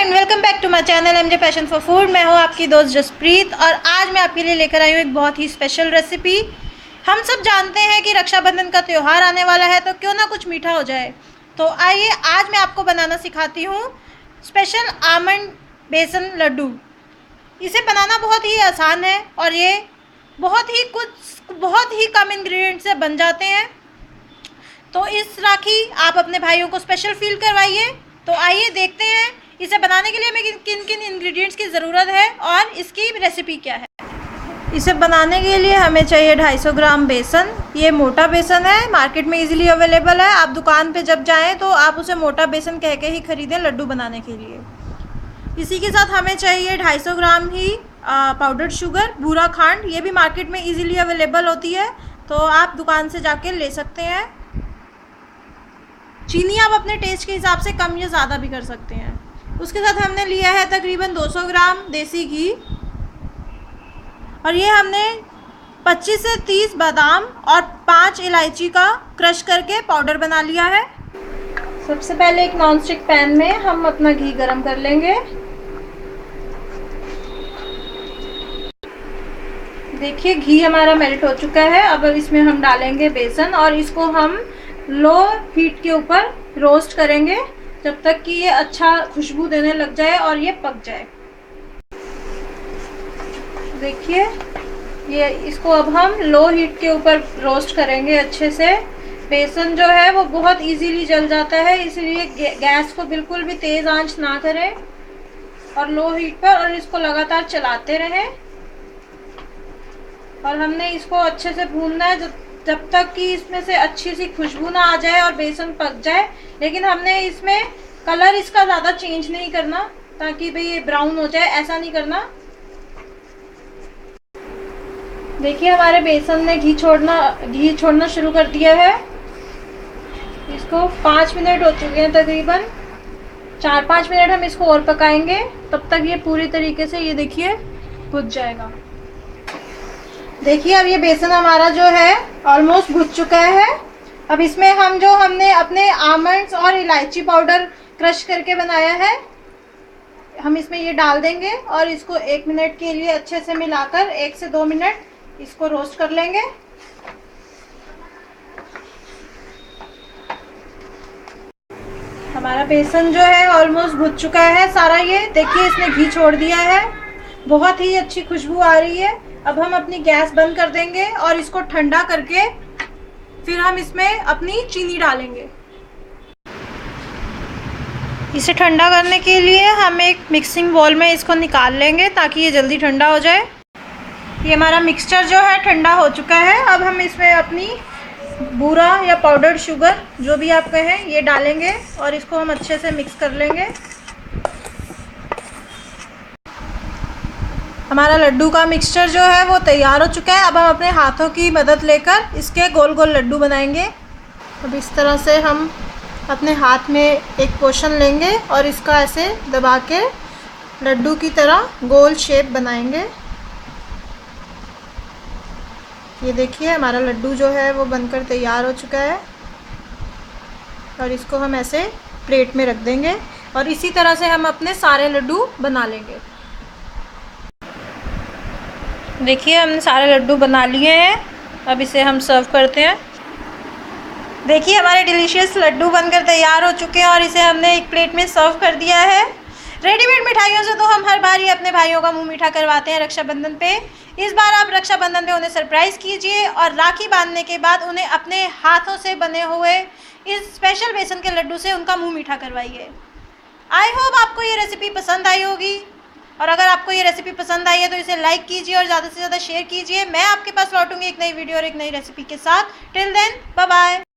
Friend, welcome back to my channel MJ passion for food. मैं हूँ आपकी दोस्त जसप्रीत और आज मैं आपके लिए लेकर आई हूँ एक बहुत ही स्पेशल रेसिपी। हम सब जानते हैं कि रक्षाबंधन का त्यौहार आने वाला है, तो क्यों ना कुछ मीठा हो जाए। तो आइए आज मैं आपको बनाना सिखाती हूँ स्पेशल आमंड बेसन लड्डू। इसे बनाना बहुत ही आसान है और ये बहुत ही कम इंग्रेडिएंट से बन जाते हैं। तो इस राखी आप अपने भाइयों को स्पेशल फील करवाइए। तो आइए देखते हैं इसे बनाने के लिए हमें किन किन इंग्रेडिएंट्स की ज़रूरत है और इसकी रेसिपी क्या है। इसे बनाने के लिए हमें चाहिए 250 ग्राम बेसन। ये मोटा बेसन है, मार्केट में इजीली अवेलेबल है। आप दुकान पे जब जाएं तो आप उसे मोटा बेसन कह के ही ख़रीदें लड्डू बनाने के लिए। इसी के साथ हमें चाहिए 250 ग्राम ही पाउडर्ड शुगर, बूरा खांड। ये भी मार्केट में इजीली अवेलेबल होती है, तो आप दुकान से जाके ले सकते हैं। चीनी आप अपने टेस्ट के हिसाब से कम या ज़्यादा भी कर सकते हैं। उसके साथ हमने लिया है तकरीबन 200 ग्राम देसी घी और ये हमने 25 से 30 बादाम और 5 इलायची का क्रश करके पाउडर बना लिया है। सबसे पहले एक नॉनस्टिक पैन में हम अपना घी गरम कर लेंगे। देखिए घी हमारा मेल्ट हो चुका है। अब इसमें हम डालेंगे बेसन और इसको हम लो हीट के ऊपर रोस्ट करेंगे जब तक कि ये अच्छा खुशबू देने लग जाए और ये पक जाए। देखिए ये इसको अब हम लो हीट के ऊपर रोस्ट करेंगे अच्छे से। बेसन जो है वो बहुत इजीली जल जाता है, इसलिए गैस को बिल्कुल भी तेज़ आंच ना करें और लो हीट पर और इसको लगातार चलाते रहें। और हमने इसको अच्छे से भूनना है जब तक कि इसमें से अच्छी सी खुशबू ना आ जाए और बेसन पक जाए। लेकिन हमने इसमें कलर इसका ज़्यादा चेंज नहीं करना ताकि भाई ये ब्राउन हो जाए, ऐसा नहीं करना। देखिए हमारे बेसन ने घी छोड़ना शुरू कर दिया है। इसको 5 मिनट हो चुके हैं, तकरीबन 4-5 मिनट हम इसको और पकाएंगे। तब तक ये पूरी तरीके से ये देखिए भुन जाएगा। देखिए अब ये बेसन हमारा जो है ऑलमोस्ट भुन चुका है। अब इसमें हमने अपने आमंड्स और इलायची पाउडर क्रश करके बनाया है, हम इसमें ये डाल देंगे और इसको 1 मिनट के लिए अच्छे से मिलाकर 1 से 2 मिनट इसको रोस्ट कर लेंगे। हमारा बेसन जो है ऑलमोस्ट भुन चुका है सारा। ये देखिए इसने घी छोड़ दिया है, बहुत ही अच्छी खुशबू आ रही है। अब हम अपनी गैस बंद कर देंगे और इसको ठंडा करके फिर हम इसमें अपनी चीनी डालेंगे। इसे ठंडा करने के लिए हम एक मिक्सिंग बाउल में इसको निकाल लेंगे ताकि ये जल्दी ठंडा हो जाए। ये हमारा मिक्सचर जो है ठंडा हो चुका है। अब हम इसमें अपनी बूरा या पाउडर्ड शुगर जो भी आप कहें ये डालेंगे और इसको हम अच्छे से मिक्स कर लेंगे। हमारा लड्डू का मिक्सचर जो है वो तैयार हो चुका है। अब हम अपने हाथों की मदद लेकर इसके गोल गोल लड्डू बनाएंगे। अब इस तरह से हम अपने हाथ में एक पोर्शन लेंगे और इसका ऐसे दबा के लड्डू की तरह गोल शेप बनाएंगे। ये देखिए हमारा लड्डू जो है वो बनकर तैयार हो चुका है और इसको हम ऐसे प्लेट में रख देंगे और इसी तरह से हम अपने सारे लड्डू बना लेंगे। देखिए हमने सारे लड्डू बना लिए हैं। अब इसे हम सर्व करते हैं। देखिए हमारे डिलीशियस लड्डू बनकर तैयार हो चुके हैं और इसे हमने एक प्लेट में सर्व कर दिया है। रेडीमेड मिठाइयों से तो हम हर बार ही अपने भाइयों का मुंह मीठा करवाते हैं रक्षाबंधन पे। इस बार आप रक्षाबंधन पे उन्हें सरप्राइज़ कीजिए और राखी बांधने के बाद उन्हें अपने हाथों से बने हुए इस स्पेशल बेसन के लड्डू से उनका मुँह मीठा करवाइए। आई होप आपको ये रेसिपी पसंद आई होगी और अगर आपको ये रेसिपी पसंद आई है तो इसे लाइक कीजिए और ज़्यादा से ज़्यादा शेयर कीजिए। मैं आपके पास लौटूंगी एक नई वीडियो और एक नई रेसिपी के साथ। Till then bye bye.